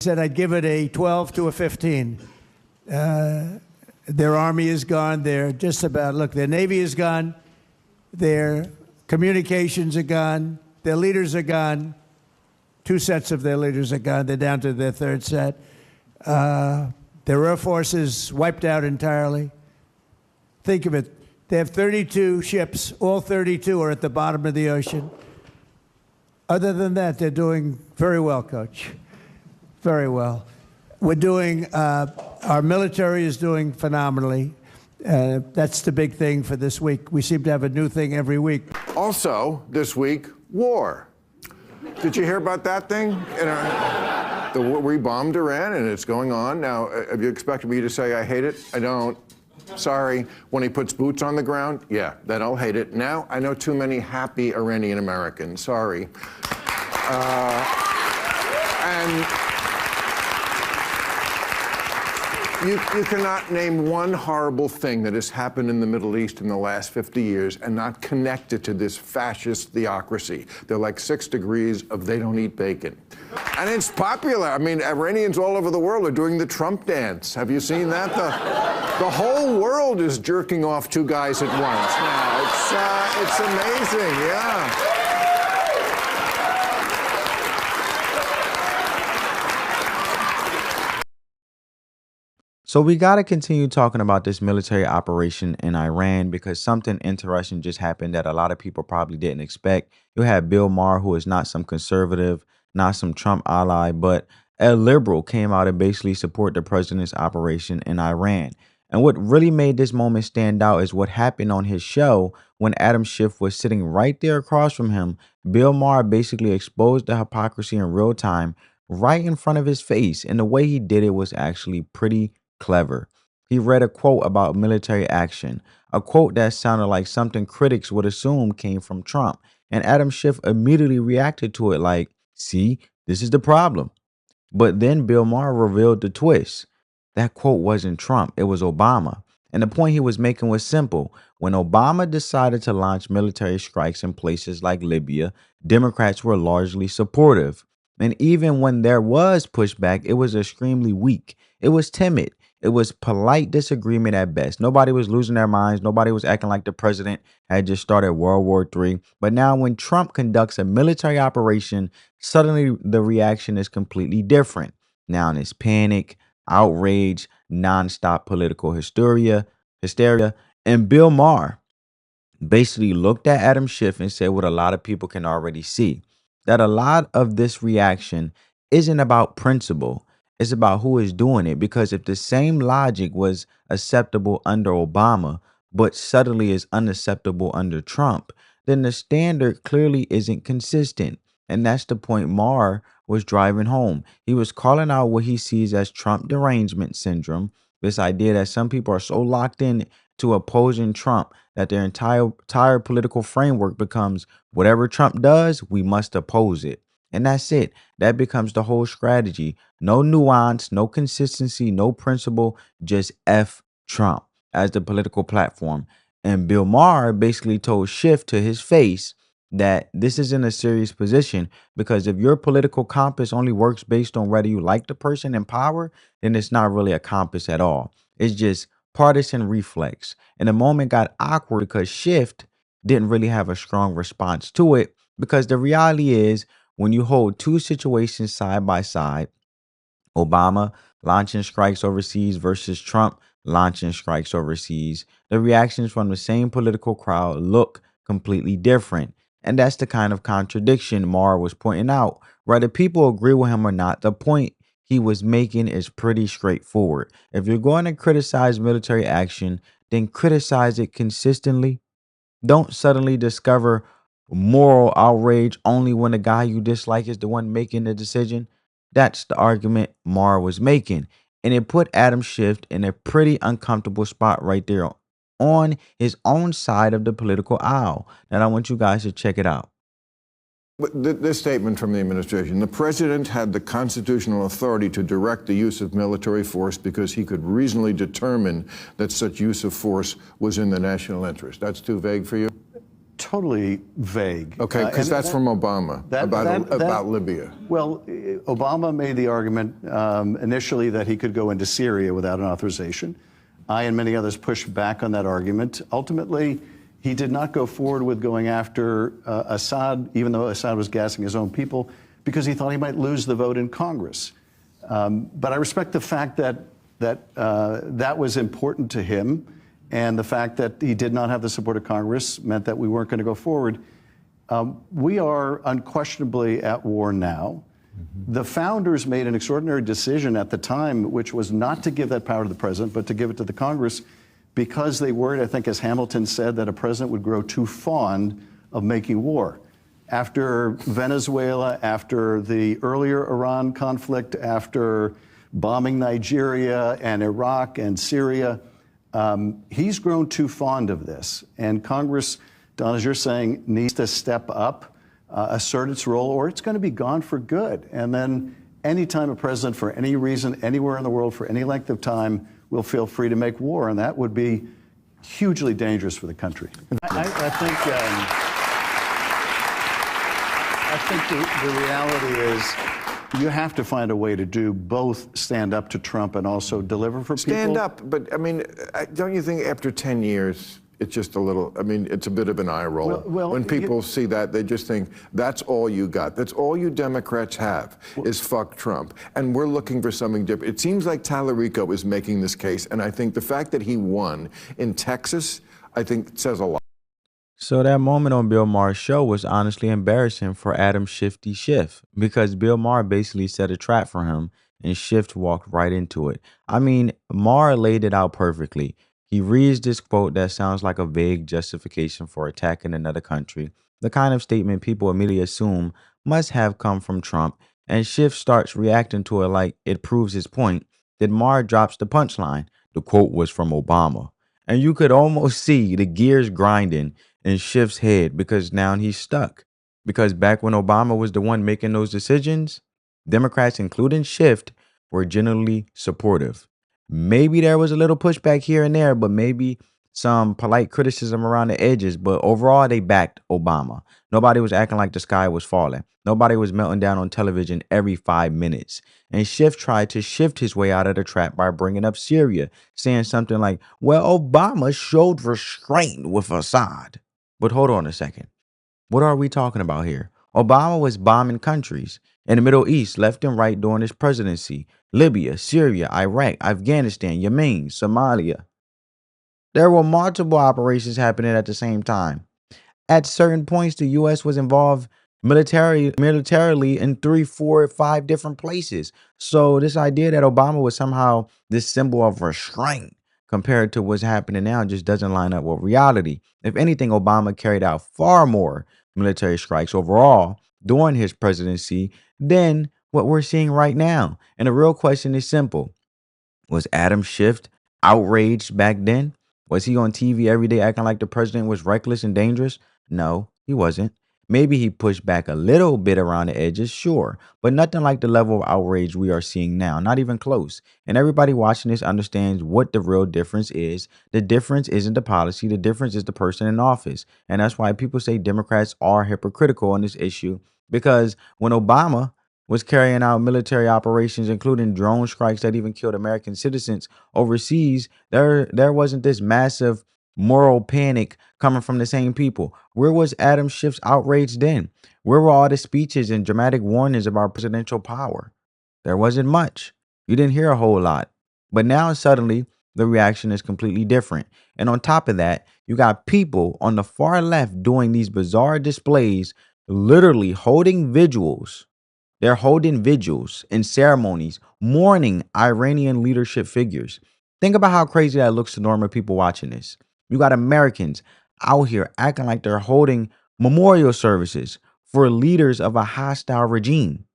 said I'd give it a 12 to a 15. Their army is gone. They're just about, look, their Navy is gone. Their communications are gone. Their leaders are gone. 2 sets of their leaders are gone. They're down to their 3rd set. Their Air Force is wiped out entirely. Think of it. They have 32 ships. All 32 are at the bottom of the ocean. Other than that, they're doing very well, Coach. Very well. We're doing, our military is doing phenomenally. That's the big thing for this week. We seem to have a new thing every week. Also, this week, war. Did you hear about that thing? We bombed Iran, and it's going on. Now, have you expected me to say I hate it? I don't. Sorry. When he puts boots on the ground, yeah, then I'll hate it. Now, I know too many happy Iranian Americans. Sorry. And you cannot name one horrible thing that has happened in the Middle East in the last 50 years and not connect it to this fascist theocracy. They're like 6 degrees of they don't eat bacon. And it's popular. I mean, Iranians all over the world are doing the Trump dance. Have you seen that? The whole world is jerking off 2 guys at once now. It's amazing, yeah. So we got to continue talking about this military operation in Iran because something interesting just happened that a lot of people probably didn't expect. You had Bill Maher, who is not some conservative, not some Trump ally, but a liberal, came out and basically support the president's operation in Iran. And what really made this moment stand out is what happened on his show when Adam Schiff was sitting right there across from him. Bill Maher basically exposed the hypocrisy in real time right in front of his face. And the way he did it was actually pretty clever. He read a quote about military action, a quote that sounded like something critics would assume came from Trump. And Adam Schiff immediately reacted to it like, see, this is the problem. But then Bill Maher revealed the twist. That quote wasn't Trump, it was Obama. And the point he was making was simple. When Obama decided to launch military strikes in places like Libya, Democrats were largely supportive. And even when there was pushback, it was extremely weak. It was timid. It was polite disagreement at best. Nobody was losing their minds. Nobody was acting like the president had just started World War III. But now when Trump conducts a military operation, suddenly the reaction is completely different. Now it's panic, outrage, nonstop political hysteria. And Bill Maher basically looked at Adam Schiff and said what a lot of people can already see, that a lot of this reaction isn't about principle. It's about who is doing it, because if the same logic was acceptable under Obama, but suddenly is unacceptable under Trump, then the standard clearly isn't consistent. And that's the point Maher was driving home. He was calling out what he sees as Trump derangement syndrome, this idea that some people are so locked in to opposing Trump that their entire political framework becomes whatever Trump does, we must oppose it. And that's it. That becomes the whole strategy. No nuance, no consistency, no principle, just F Trump as the political platform. And Bill Maher basically told Schiff to his face that this isn't a serious position, because if your political compass only works based on whether you like the person in power, then it's not really a compass at all. It's just partisan reflex. And the moment got awkward because Schiff didn't really have a strong response to it, because the reality is, when you hold 2 situations side by side, Obama launching strikes overseas versus Trump launching strikes overseas, the reactions from the same political crowd look completely different. And that's the kind of contradiction Maher was pointing out. Whether people agree with him or not, the point he was making is pretty straightforward. If you're going to criticize military action, then criticize it consistently. Don't suddenly discover moral outrage only when the guy you dislike is the one making the decision. That's the argument Maher was making. And it put Adam Schiff in a pretty uncomfortable spot right there on his own side of the political aisle. And I want you guys to check it out. This statement from the administration: the president had the constitutional authority to direct the use of military force because he could reasonably determine that such use of force was in the national interest. That's too vague for you? totally vague. Okay, because that's from Obama about Libya. Well, Obama made the argument initially that he could go into Syria without an authorization. I and many others pushed back on that argument. Ultimately, he did not go forward with going after Assad, even though Assad was gassing his own people, because he thought he might lose the vote in Congress. But I respect the fact that that was important to him, and the fact that he did not have the support of Congress meant that we weren't going to go forward. We are unquestionably at war now. The founders made an extraordinary decision at the time, which was not to give that power to the president, but to give it to the Congress, because they worried, I think, as Hamilton said, that a president would grow too fond of making war. After Venezuela, after the earlier Iran conflict, after bombing Nigeria and Iraq and Syria, he's grown too fond of this. And Congress, Don, as you're saying, needs to step up, assert its role, or it's going to be gone for good. And then anytime a president, for any reason, anywhere in the world, for any length of time, will feel free to make war, and that would be hugely dangerous for the country. I think the reality is you have to find a way to do both, stand up to Trump and also deliver for people. Stand up, but I mean, don't you think after 10 years, it's just a little, I mean, it's a bit of an eye roll. Well, when people see that, they just think, that's all you got. That's all you Democrats have, is fuck Trump. And we're looking for something different. It seems like Tallarico is making this case, and I think the fact that he won in Texas, I think says a lot. So that moment on Bill Maher's show was honestly embarrassing for Adam Schiff because Bill Maher basically set a trap for him and Schiff walked right into it. I mean, Maher laid it out perfectly. He reads this quote that sounds like a vague justification for attacking another country, the kind of statement people immediately assume must have come from Trump, and Schiff starts reacting to it like it proves his point. Then Maher drops the punchline. The quote was from Obama. And you could almost see the gears grinding in Schiff's head because now he's stuck. Because back when Obama was the one making those decisions, Democrats, including Schiff, were generally supportive. Maybe there was a little pushback here and there, but maybe some polite criticism around the edges. But overall, they backed Obama. Nobody was acting like the sky was falling. Nobody was melting down on television every 5 minutes. And Schiff tried to shift his way out of the trap by bringing up Syria, saying something like, well, Obama showed restraint with Assad. But hold on a second. What are we talking about here? Obama was bombing countries in the Middle East left and right during his presidency. Libya, Syria, Iraq, Afghanistan, Yemen, Somalia. There were multiple operations happening at the same time. At certain points, the U.S. was involved militarily in 3, 4, 5 different places. So this idea that Obama was somehow this symbol of restraint compared to what's happening now just doesn't line up with reality. If anything, Obama carried out far more military strikes overall during his presidency than what we're seeing right now. And the real question is simple. Was Adam Schiff outraged back then? Was he on TV every day acting like the president was reckless and dangerous? No, he wasn't. Maybe he pushed back a little bit around the edges, sure, but nothing like the level of outrage we are seeing now, not even close. And everybody watching this understands what the real difference is. The difference isn't the policy, the difference is the person in office. And that's why people say Democrats are hypocritical on this issue, because when Obama was carrying out military operations, including drone strikes that even killed American citizens overseas, there wasn't this massive moral panic coming from the same people. Where was Adam Schiff's outrage then? Where were all the speeches and dramatic warnings about presidential power? There wasn't much. You didn't hear a whole lot. But now suddenly the reaction is completely different. And on top of that, you got people on the far left doing these bizarre displays, literally holding vigils. They're holding vigils and ceremonies, mourning Iranian leadership figures. Think about how crazy that looks to normal people watching this. You got Americans out here acting like they're holding memorial services for leaders of a hostile regime.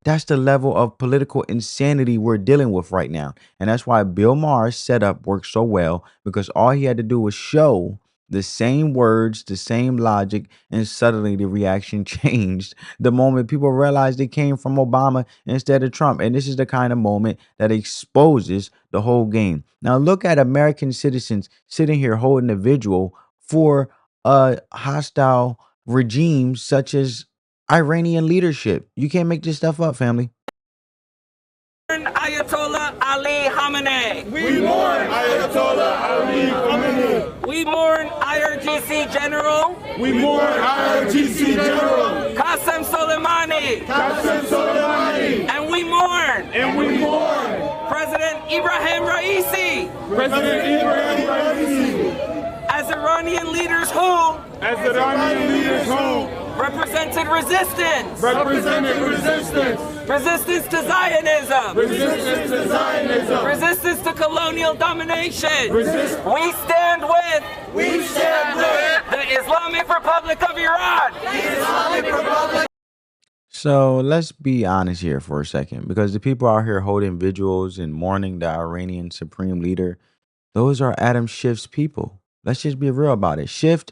That's the level of political insanity we're dealing with right now. And that's why Bill Maher's setup worked so well, because all he had to do was show the same words, the same logic, and suddenly the reaction changed the moment people realized it came from Obama instead of Trump. And this is the kind of moment that exposes the whole game. Now look at American citizens sitting here holding a vigil for hostile regimes such as Iranian leadership. You can't make this stuff up, family. Ayatollah Ali Khamenei. We mourn Ayatollah Ali Khamenei. We mourn IRGC General We mourn IRGC General Qasem Soleimani. Qasem Soleimani. And we mourn And we mourn President Ibrahim Raisi President Ibrahim Raisi as Iranian leaders who as the Iranian leaders who represented resistance. represented resistance Resistance to Zionism. resistance to Zionism, Resistance to colonial domination. Resist- We stand with the Islamic Republic of Iran. So let's be honest here for a second, because the people out here holding vigils and mourning the Iranian supreme leader, those are Adam Schiff's people. Let's just be real about it. Schiff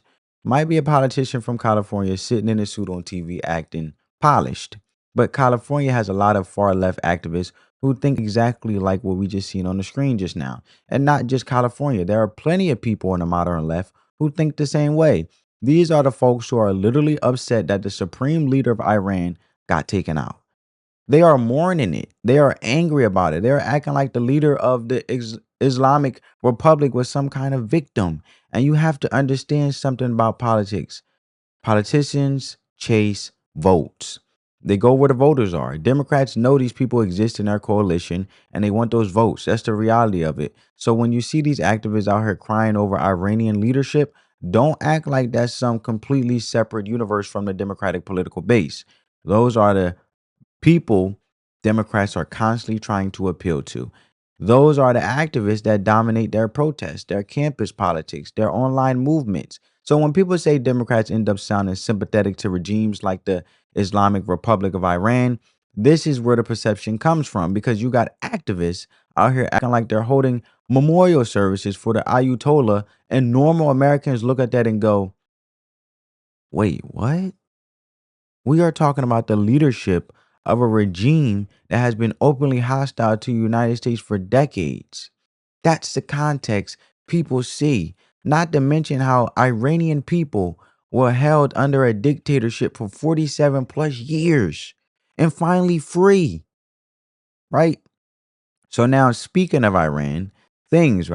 might be a politician from California sitting in a suit on TV acting polished, but California has a lot of far left activists who think exactly like what we just seen on the screen just now. And not just California. There are plenty of people on the modern left who think the same way. These are the folks who are literally upset that the supreme leader of Iran got taken out. They are mourning it. They are angry about it. They are acting like the leader of the Islamic Republic was some kind of victim. And you have to understand something about politics. Politicians chase votes. They go where the voters are. Democrats know these people exist in their coalition and they want those votes. That's the reality of it. So when you see these activists out here crying over Iranian leadership, don't act like that's some completely separate universe from the Democratic political base. Those are the people Democrats are constantly trying to appeal to. Those are the activists that dominate their protests, their campus politics, their online movements. So when people say Democrats end up sounding sympathetic to regimes like the Islamic Republic of Iran, this is where the perception comes from, because you got activists out here acting like they're holding memorial services for the Ayatollah, and normal Americans look at that and go, wait, what? We are talking about the leadership of a regime that has been openly hostile to the United States for decades. That's the context people see, not to mention how Iranian people were held under a dictatorship for 47 plus years and finally free, right? So now, speaking of Iran, things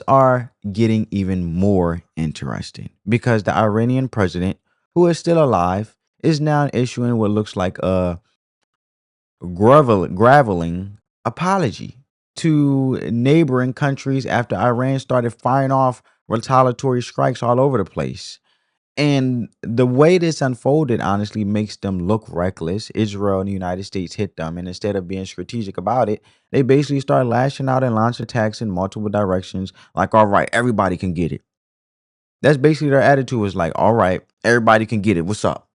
are getting even more interesting, because the Iranian president, who is still alive, is now issuing what looks like a graveling apology to neighboring countries after Iran started firing off retaliatory strikes all over the place. And the way this unfolded honestly makes them look reckless. Israel and the United States hit them, and instead of being strategic about it, they basically start lashing out and launch attacks in multiple directions. Like, all right, everybody can get it. That's basically their attitude, was like, all right, everybody can get it. What's up?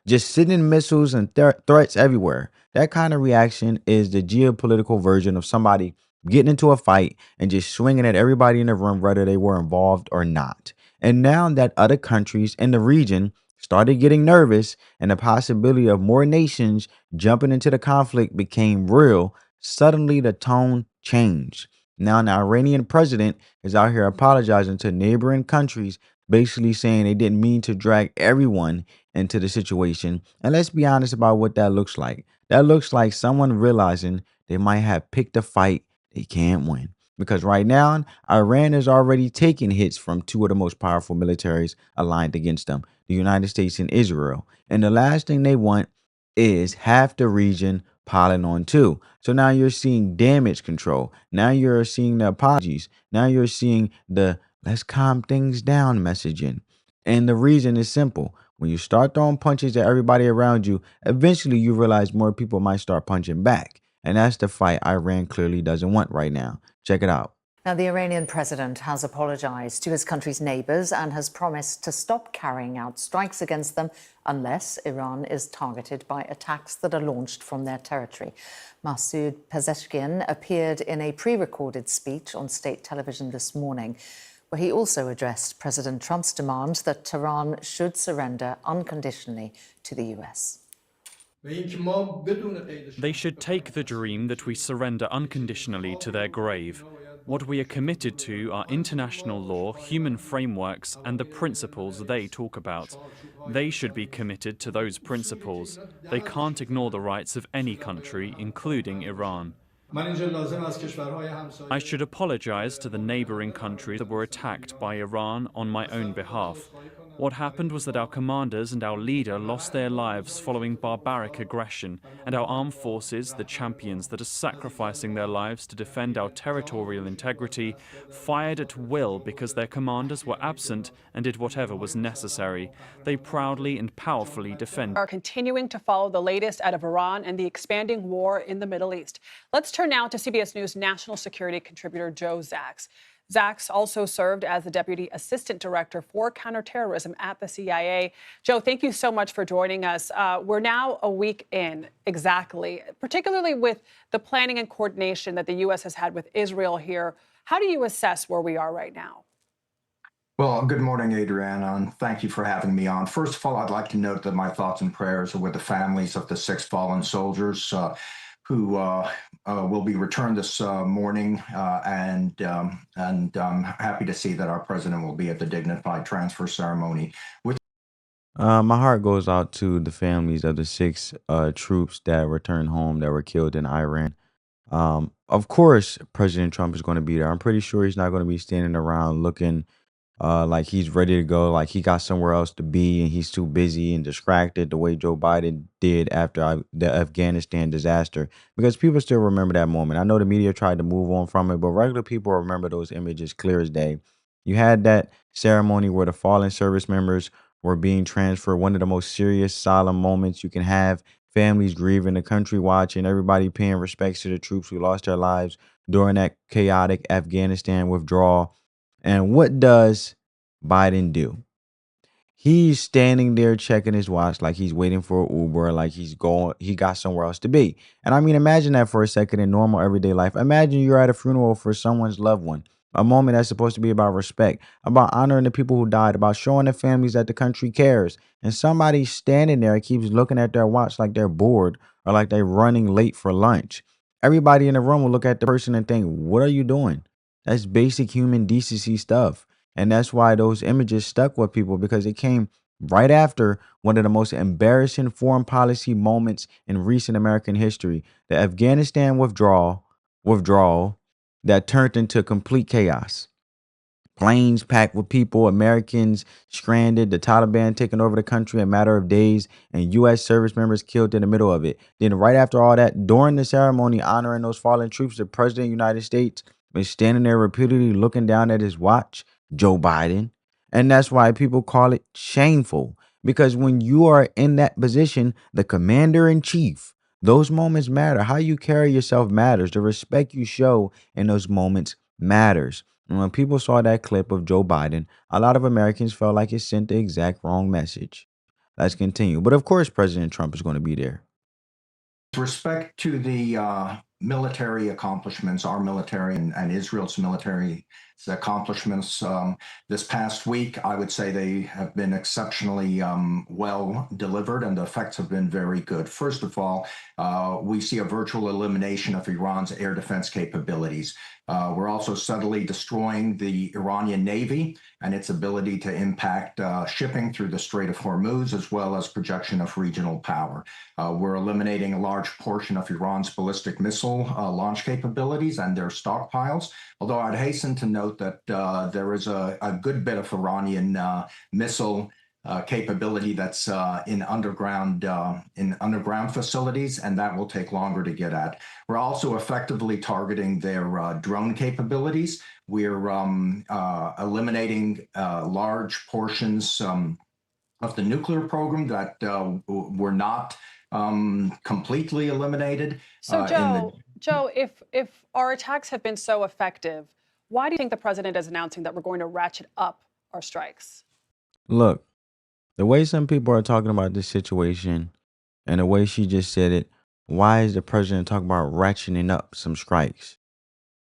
Just sending missiles and threats everywhere. That kind of reaction is the geopolitical version of somebody getting into a fight and just swinging at everybody in the room, whether they were involved or not. And now that other countries in the region started getting nervous and the possibility of more nations jumping into the conflict became real, suddenly the tone changed. Now the Iranian president is out here apologizing to neighboring countries, basically saying they didn't mean to drag everyone into the situation. And let's be honest about what that looks like. That looks like someone realizing they might have picked a fight they can't win. Because right now, Iran is already taking hits from two of the most powerful militaries aligned against them, the United States and Israel. And the last thing they want is half the region piling on too. So now you're seeing damage control. Now you're seeing the apologies. Now you're seeing the let's calm things down messaging. And the reason is simple. When you start throwing punches at everybody around you, eventually you realize more people might start punching back. And that's the fight Iran clearly doesn't want right now. Check it out. Now, the Iranian president has apologized to his country's neighbors and has promised to stop carrying out strikes against them unless Iran is targeted by attacks that are launched from their territory. Masoud Pezeshkian appeared in a pre-recorded speech on state television this morning, where he also addressed President Trump's demand that Tehran should surrender unconditionally to the US. They should take the dream that we surrender unconditionally to their grave. What we are committed to are international law, human frameworks, and the principles they talk about. They should be committed to those principles. They can't ignore the rights of any country, including Iran. I should apologize to the neighboring countries that were attacked by Iran on my own behalf. What happened was that our commanders and our leader lost their lives following barbaric aggression, and our armed forces, the champions that are sacrificing their lives to defend our territorial integrity, fired at will because their commanders were absent and did whatever was necessary. They proudly and powerfully defend. Are continuing to follow the latest out of Iran and the expanding war in the Middle East. Let's turn now to CBS News national security contributor Joe Zacks. Zacks also served as the Deputy Assistant Director for Counterterrorism at the CIA. Joe, thank you so much for joining us. We're now a week in, exactly, particularly with the planning and coordination that the U.S. has had with Israel here. How do you assess where we are right now? Well, good morning, Adriana, and thank you for having me on. First of all, I'd like to note that my thoughts and prayers are with the families of the 6 fallen soldiers who will be returned this morning, and I'm happy to see that our president will be at the dignified transfer ceremony. My heart goes out to the families of the 6 troops that returned home that were killed in Iran. Of course, President Trump is going to be there. I'm pretty sure he's not going to be standing around looking like he's ready to go, like he got somewhere else to be and he's too busy and distracted the way Joe Biden did after the Afghanistan disaster, because people still remember that moment. I know the media tried to move on from it, but regular people remember those images clear as day. You had that ceremony where the fallen service members were being transferred, one of the most serious, solemn moments you can have. Families grieving, the country watching, everybody paying respects to the troops who lost their lives during that chaotic Afghanistan withdrawal. And what does Biden do? He's standing there checking his watch like he's waiting for an Uber, like he got somewhere else to be. And I mean, imagine that for a second in normal everyday life. Imagine you're at a funeral for someone's loved one, a moment that's supposed to be about respect, about honoring the people who died, about showing the families that the country cares. And somebody's standing there and keeps looking at their watch like they're bored or like they're running late for lunch. Everybody in the room will look at the person and think, what are you doing? That's basic human decency stuff. And that's why those images stuck with people, because it came right after one of the most embarrassing foreign policy moments in recent American history, the Afghanistan withdrawal that turned into complete chaos. Planes packed with people, Americans stranded, the Taliban taking over the country in a matter of days, and U.S. service members killed in the middle of it. Then right after all that, during the ceremony honoring those fallen troops, the President of the United States was standing there repeatedly looking down at his watch, Joe Biden. And that's why people call it shameful, because when you are in that position, the commander in chief, those moments matter. How you carry yourself matters. The respect you show in those moments matters. And when people saw that clip of Joe Biden, a lot of Americans felt like it sent the exact wrong message. Let's continue. But of course, President Trump is going to be there. With respect to the military accomplishments, our military and Israel's military accomplishments this past week, I would say they have been exceptionally well delivered, and the effects have been very good. First of all, we see a virtual elimination of Iran's air defense capabilities. We're also subtly destroying the Iranian Navy and its ability to impact shipping through the Strait of Hormuz, as well as projection of regional power. We're eliminating a large portion of Iran's ballistic missile launch capabilities and their stockpiles, although I'd hasten to note that there is a good bit of Iranian missile capability that's in underground facilities, and that will take longer to get at. We're also effectively targeting their drone capabilities. We're eliminating large portions of the nuclear program that were not completely eliminated. So, Joe, if our attacks have been so effective, why do you think the president is announcing that we're going to ratchet up our strikes? Look, the way some people are talking about this situation and the way she just said it, why is the president talking about ratcheting up some strikes?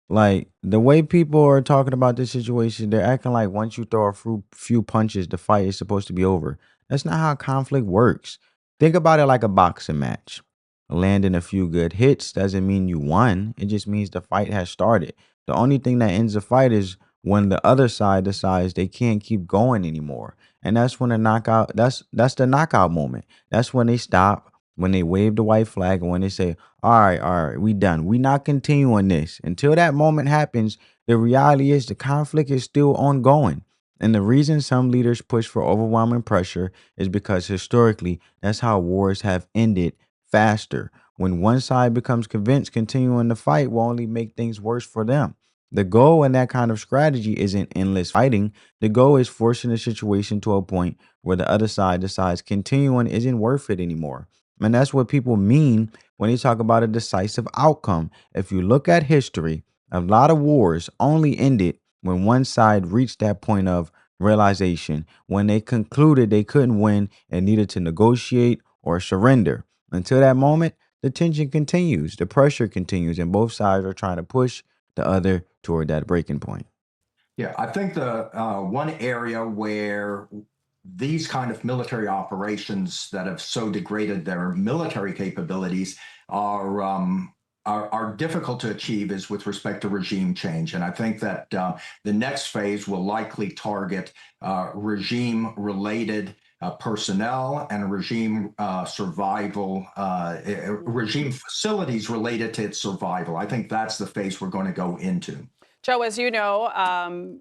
Like, the way people are talking about this situation, they're acting like once you throw a few punches, the fight is supposed to be over. That's not how conflict works. Think about it like a boxing match. Landing a few good hits doesn't mean you won. It just means the fight has started. The only thing that ends the fight is when the other side decides they can't keep going anymore. And that's when the knockout that's the knockout moment. That's when they stop, when they wave the white flag, and when they say, all right, we done. We not continuing this. Until that moment happens, the reality is the conflict is still ongoing. And the reason some leaders push for overwhelming pressure is because historically, that's how wars have ended faster. When one side becomes convinced continuing the fight will only make things worse for them. The goal in that kind of strategy isn't endless fighting. The goal is forcing the situation to a point where the other side decides continuing isn't worth it anymore. And that's what people mean when they talk about a decisive outcome. If you look at history, a lot of wars only ended when one side reached that point of realization, when they concluded they couldn't win and needed to negotiate or surrender. Until that moment, the tension continues, the pressure continues, and both sides are trying to push the other toward that breaking point. Yeah, I think the one area where these kind of military operations that have so degraded their military capabilities are difficult to achieve is with respect to regime change. And I think that the next phase will likely target regime-related personnel and regime survival, regime facilities related to its survival. I think that's the phase we're going to go into. Joe, as you know,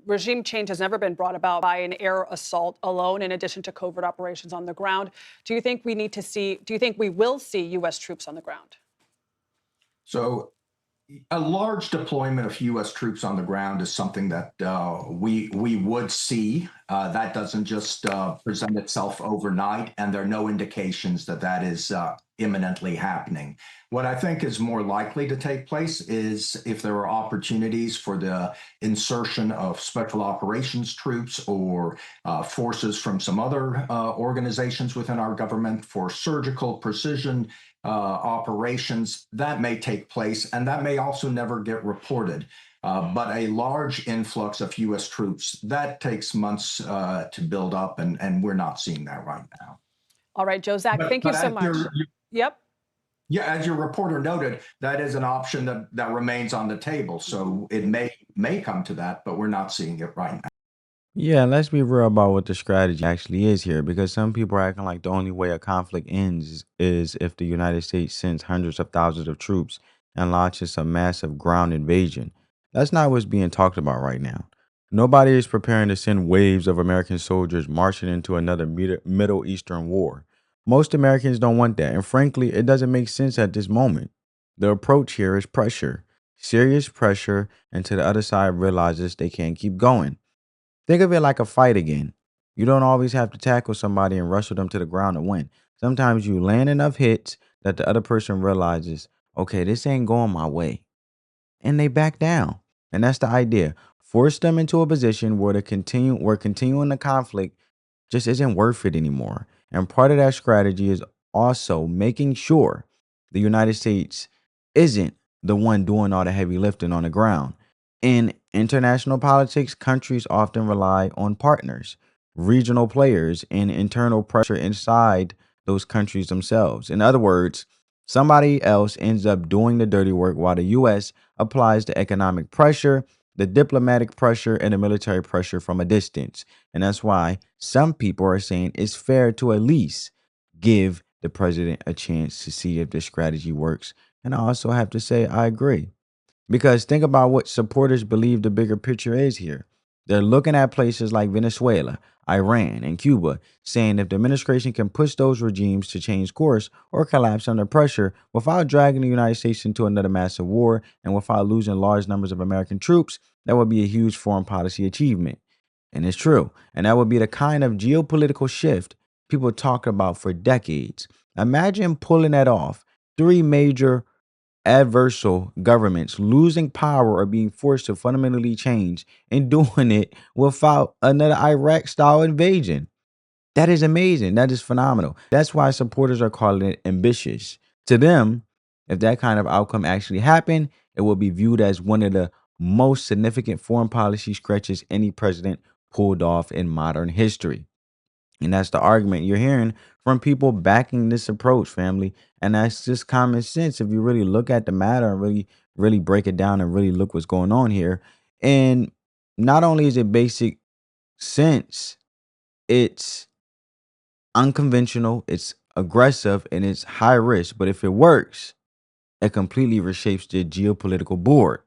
regime change has never been brought about by an air assault alone, in addition to covert operations on the ground. Do you think we will see U.S. troops on the ground? So a large deployment of U.S. troops on the ground is something that we would see. That doesn't just present itself overnight, and there are no indications that that is imminently happening. What I think is more likely to take place is if there are opportunities for the insertion of special operations troops or forces from some other organizations within our government for surgical precision operations, that may take place, and that may also never get reported. But a large influx of U.S. troops, that takes months to build up, and we're not seeing that right now. All right, Joe, Zach, thank you so much. Yep. Yeah, as your reporter noted, that is an option that remains on the table. So it may come to that, but we're not seeing it right now. Yeah, let's be real about what the strategy actually is here, because some people are acting like the only way a conflict ends is if the United States sends hundreds of thousands of troops and launches a massive ground invasion. That's not what's being talked about right now. Nobody is preparing to send waves of American soldiers marching into another Middle Eastern war. Most Americans don't want that, and frankly, it doesn't make sense at this moment. The approach here is pressure, serious pressure, until the other side realizes they can't keep going. Think of it like a fight again. You don't always have to tackle somebody and wrestle them to the ground to win. Sometimes you land enough hits that the other person realizes, okay, this ain't going my way, and they back down. And that's the idea. Force them into a position where continuing the conflict just isn't worth it anymore. And part of that strategy is also making sure the United States isn't the one doing all the heavy lifting on the ground. In international politics, countries often rely on partners, regional players, and internal pressure inside those countries themselves. In other words, somebody else ends up doing the dirty work while the U.S. applies the economic pressure, the diplomatic pressure, and the military pressure from a distance. And that's why some people are saying it's fair to at least give the president a chance to see if this strategy works. And I also have to say, I agree. Because think about what supporters believe the bigger picture is here. They're looking at places like Venezuela, Iran, and Cuba, saying if the administration can push those regimes to change course or collapse under pressure without dragging the United States into another massive war and without losing large numbers of American troops, that would be a huge foreign policy achievement. And it's true. And that would be the kind of geopolitical shift people talk about for decades. Imagine pulling that off. Three major adversarial governments losing power or being forced to fundamentally change and doing it without another Iraq style invasion. That is amazing. That is phenomenal. That's why supporters are calling it ambitious. To them, if that kind of outcome actually happened, it will be viewed as one of the most significant foreign policy stretches any president pulled off in modern history. And that's the argument you're hearing from people backing this approach, family. And that's just common sense if you really look at the matter and really break it down and really look what's going on here. And not only is it basic sense, it's unconventional, it's aggressive, and it's high risk. But if it works, it completely reshapes the geopolitical board.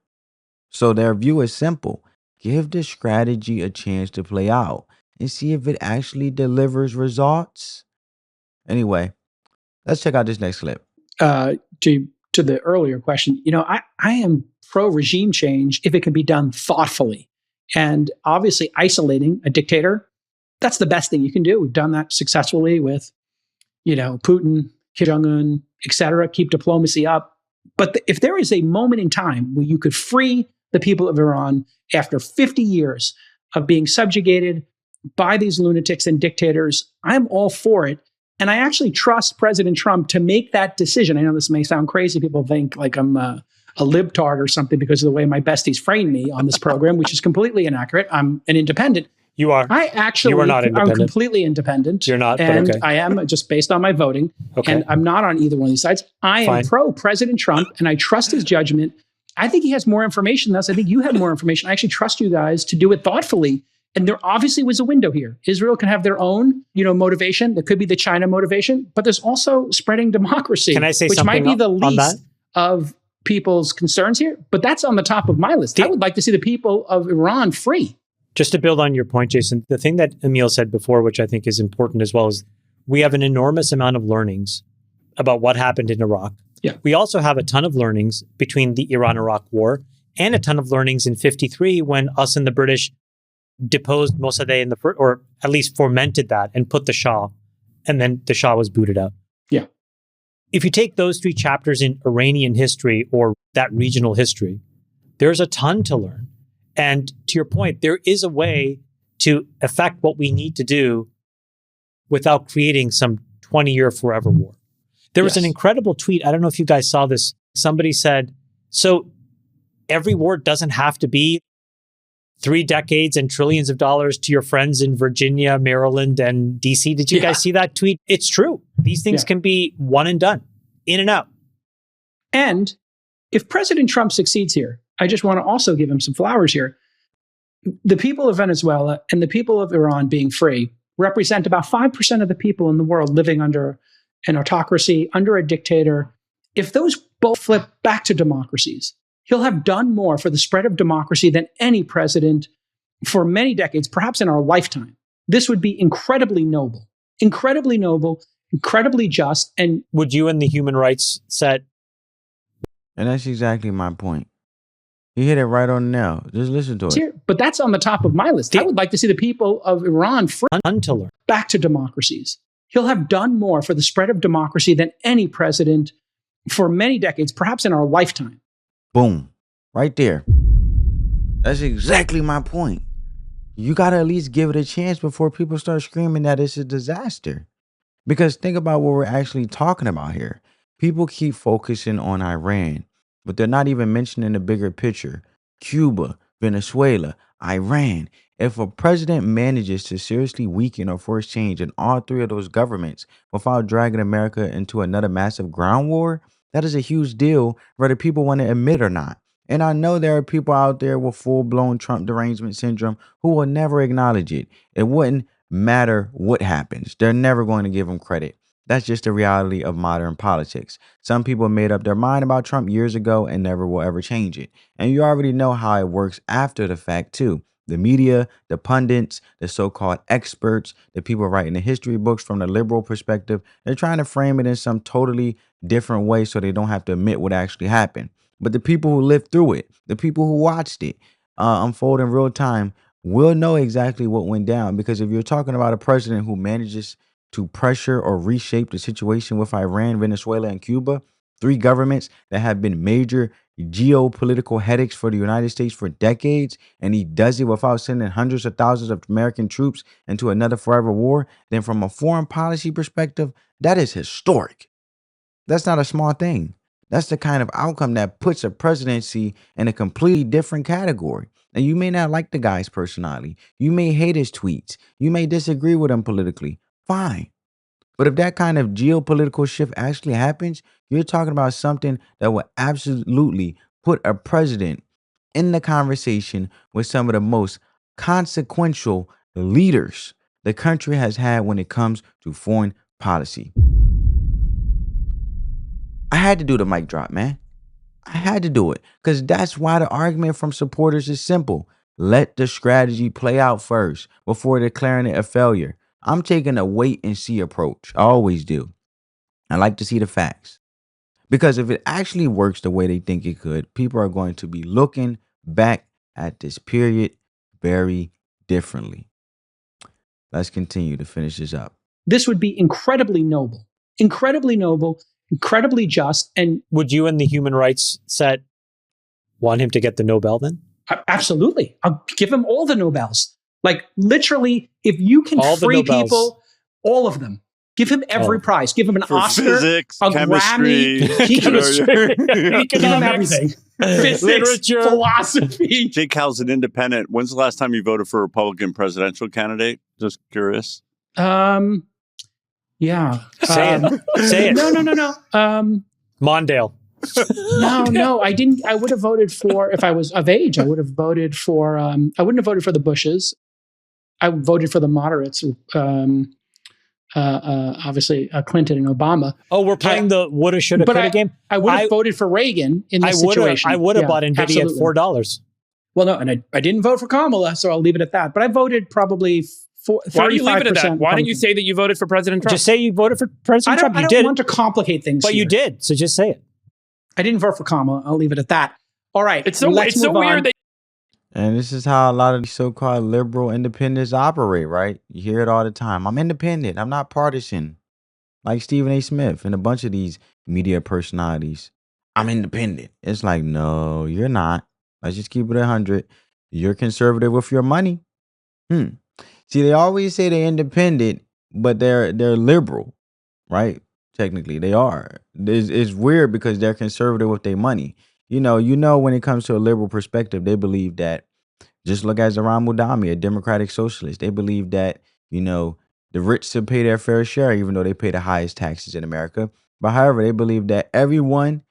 So their view is simple: give the strategy a chance to play out and see if it actually delivers results. Anyway, let's check out this next clip. To the earlier question, I am pro regime change if it can be done thoughtfully. And obviously, isolating a dictator, that's the best thing you can do. We've done that successfully with, Putin, Kim Jong-un, et cetera, keep diplomacy up. But if there is a moment in time where you could free the people of Iran after 50 years of being subjugated by these lunatics and dictators, I'm all for it. And I actually trust President Trump to make that decision. I know this may sound crazy. People think like I'm a libtard or something because of the way my besties framed me on this program, which is completely inaccurate. I'm an independent. You are. You are not independent. I'm completely independent. You're not, and but okay. I am just based on my voting. Okay. And I'm not on either one of these sides. I am pro President Trump, and I trust his judgment. I think he has more information than us. I think you have more information. I actually trust you guys to do it thoughtfully. And there obviously was a window here. Israel can have their own, motivation. There could be the China motivation, but there's also spreading democracy. Can I say which something might be the on that? least of people's concerns here, but that's on the top of my list. I would like to see the people of Iran free. Just to build on your point, Jason, the thing that Emil said before, which I think is important as well, is we have an enormous amount of learnings about what happened in Iraq. Yeah. We also have a ton of learnings between the Iran-Iraq war and a ton of learnings in 1953 when us and the British deposed Mossadegh or at least fomented that and put the Shah, and then the Shah was booted out. Yeah. If you take those 3 chapters in Iranian history or that regional history, there's a ton to learn. And to your point, there is a way to affect what we need to do without creating some 20-year forever war. There was an incredible tweet. I don't know if you guys saw this. Somebody said, so every war doesn't have to be 3 decades and trillions of dollars to your friends in Virginia, Maryland, and DC. Did you guys see that tweet? It's true. These things can be one and done, in and out. And if President Trump succeeds here, I just want to also give him some flowers here. The people of Venezuela and the people of Iran being free represent about 5% of the people in the world living under an autocracy, under a dictator. If those both flip back to democracies, he'll have done more for the spread of democracy than any president for many decades, perhaps in our lifetime. This would be incredibly noble, incredibly just. And would you and the human rights set? And that's exactly my point. He hit it right on the nail. Just listen to it. But that's on the top of my list. I would like to see the people of Iran free back to democracies. He'll have done more for the spread of democracy than any president for many decades, perhaps in our lifetime. Boom. Right there. That's exactly my point. You got to at least give it a chance before people start screaming that it's a disaster. Because think about what we're actually talking about here. People keep focusing on Iran, but they're not even mentioning the bigger picture. Cuba, Venezuela, Iran. If a president manages to seriously weaken or force change in all 3 of those governments without dragging America into another massive ground war, that is a huge deal, whether people want to admit it or not. And I know there are people out there with full-blown Trump derangement syndrome who will never acknowledge it. It wouldn't matter what happens. They're never going to give him credit. That's just the reality of modern politics. Some people made up their mind about Trump years ago and never will ever change it. And you already know how it works after the fact too. The media, the pundits, the so-called experts, the people writing the history books from the liberal perspective, they're trying to frame it in some totally different way so they don't have to admit what actually happened. But the people who lived through it, the people who watched it unfold in real time will know exactly what went down. Because if you're talking about a president who manages to pressure or reshape the situation with Iran, Venezuela, and Cuba, 3 governments that have been major geopolitical headaches for the United States for decades, and he does it without sending hundreds of thousands of American troops into another forever war, then from a foreign policy perspective, that is historic. That's not a small thing. That's the kind of outcome that puts a presidency in a completely different category. And you may not like the guy's personality. You may hate his tweets. You may disagree with him politically. Fine. But if that kind of geopolitical shift actually happens, you're talking about something that will absolutely put a president in the conversation with some of the most consequential leaders the country has had when it comes to foreign policy. I had to do the mic drop, man. I had to do it because that's why the argument from supporters is simple. Let the strategy play out first before declaring it a failure. I'm taking a wait and see approach. I always do. I like to see the facts. Because if it actually works the way they think it could, people are going to be looking back at this period very differently. Let's continue to finish this up. This would be incredibly noble, incredibly just. And would you and the human rights set want him to get the Nobel then? Absolutely. I'll give him all the Nobels. Like literally, if you can free people, all of them. Give him every prize. Give him an Oscar, physics, a chemistry, Grammy, chemistry, give him everything. Physics, literature, philosophy. Jake Hal's an independent. When's the last time you voted for a Republican presidential candidate? Just curious. Yeah. Say it. No. Mondale. No, I didn't. I would have voted for, if I was of age, I would have voted for, I wouldn't have voted for the Bushes. I voted for the moderates. Obviously Clinton and Obama. Oh, we're playing the woulda, shoulda, coulda game. I would have voted for Reagan in this situation. I would have bought Nvidia absolutely. at $4. Well, no, and I didn't vote for Kamala, so I'll leave it at that. But I voted probably 35%. Why do you leave it at that? Why don't you say that you voted for President Trump? Just say you voted for President Trump. I don't want to complicate things, but you did. So just say it. I didn't vote for Kamala. I'll leave it at that. All right. It's so weird that. And this is how a lot of these so-called liberal independents operate, right? You hear it all the time. I'm independent. I'm not partisan. Like Stephen A. Smith and a bunch of these media personalities. I'm independent. It's like, no, you're not. Let's just keep it 100. You're conservative with your money. See, they always say they're independent, but they're liberal, right? Technically, they are. It's weird because they're conservative with their money. You know, when it comes to a liberal perspective, they believe that, just look at Zoran Mudami, a democratic socialist. They believe that, the rich should pay their fair share, even though they pay the highest taxes in America. But however, they believe that everyone,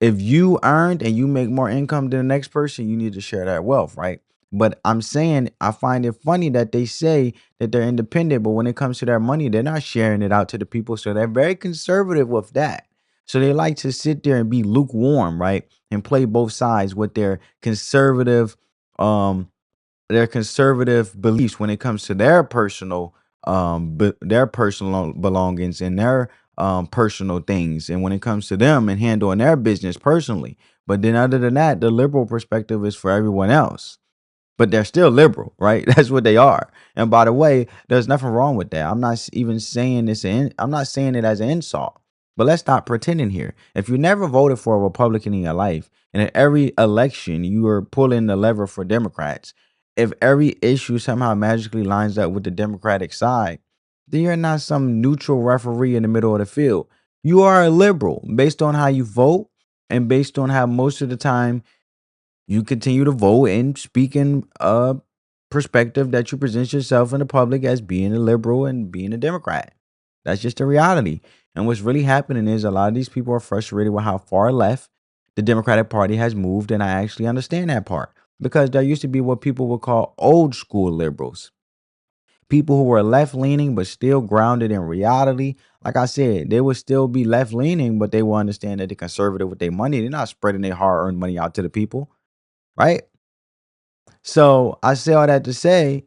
if you earned and you make more income than the next person, you need to share that wealth, right? But I'm saying, I find it funny that they say that they're independent, but when it comes to their money, they're not sharing it out to the people. So they're very conservative with that. So they like to sit there and be lukewarm, right? And play both sides with their conservative beliefs when it comes to their personal belongings and their personal things, and when it comes to them and handling their business personally. But then other than that, the liberal perspective is for everyone else. But they're still liberal, right? That's what they are. And by the way, there's nothing wrong with that. I'm not even saying this. I'm not saying it as an insult. But let's stop pretending here. If you never voted for a Republican in your life, and at every election you are pulling the lever for Democrats, if every issue somehow magically lines up with the Democratic side, then you're not some neutral referee in the middle of the field. You are a liberal based on how you vote and based on how most of the time you continue to vote and speak in a perspective that you present yourself in the public as being a liberal and being a Democrat. That's just the reality. And what's really happening is a lot of these people are frustrated with how far left the Democratic Party has moved. And I actually understand that part, because there used to be what people would call old school liberals. People who were left leaning, but still grounded in reality. Like I said, they would still be left leaning, but they will understand that they're conservative with their money. They're not spreading their hard earned money out to the people. Right? So I say all that to say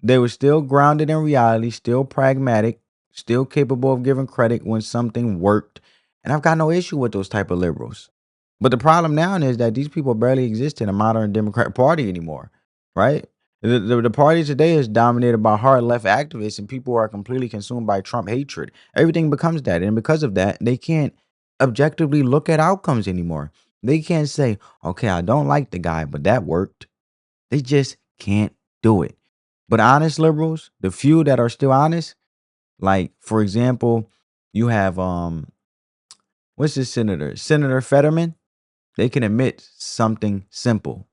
they were still grounded in reality, still pragmatic, still capable of giving credit when something worked. And I've got no issue with those type of liberals. But the problem now is that these people barely exist in a modern Democratic Party anymore. Right? The party today is dominated by hard left activists, and people are completely consumed by Trump hatred. Everything becomes that. And because of that, they can't objectively look at outcomes anymore. They can't say, okay, I don't like the guy, but that worked. They just can't do it. But honest liberals, the few that are still honest, like, for example, you have, what's this senator? Senator Fetterman. They can admit something simple.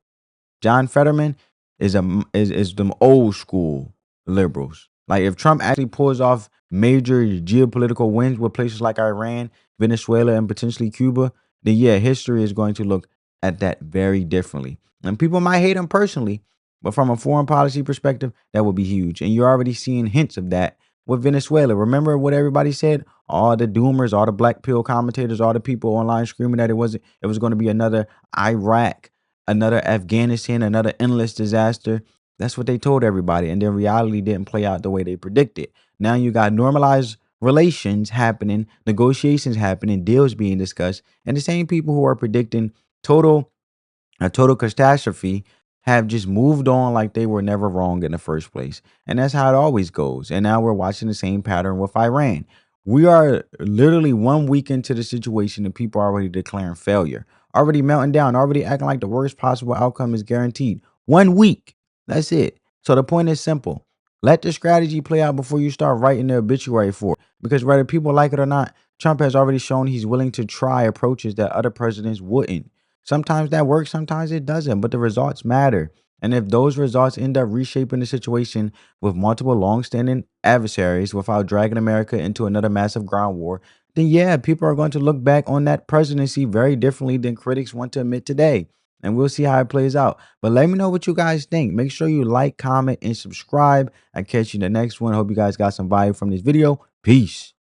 John Fetterman is them old school liberals. Like if Trump actually pulls off major geopolitical wins with places like Iran, Venezuela, and potentially Cuba, then yeah, history is going to look at that very differently. And people might hate him personally, but from a foreign policy perspective, that would be huge. And you're already seeing hints of that with Venezuela. Remember what everybody said? All the doomers, all the black pill commentators, all the people online screaming that it was going to be another Iraq, another Afghanistan, another endless disaster. That's what they told everybody. And then reality didn't play out the way they predicted. Now you got normalized relations happening, negotiations happening, deals being discussed. And the same people who are predicting a total catastrophe have just moved on like they were never wrong in the first place. And that's how it always goes. And now we're watching the same pattern with Iran. We are literally 1 week into the situation and people are already declaring failure, already melting down, already acting like the worst possible outcome is guaranteed. 1 week. That's it. So the point is simple. Let the strategy play out before you start writing the obituary for it. Because whether people like it or not, Trump has already shown he's willing to try approaches that other presidents wouldn't. Sometimes that works, sometimes it doesn't, but the results matter. And if those results end up reshaping the situation with multiple long-standing adversaries without dragging America into another massive ground war, then yeah, people are going to look back on that presidency very differently than critics want to admit today. And we'll see how it plays out. But let me know what you guys think. Make sure you like, comment, and subscribe. I'll catch you in the next one. Hope you guys got some value from this video. Peace.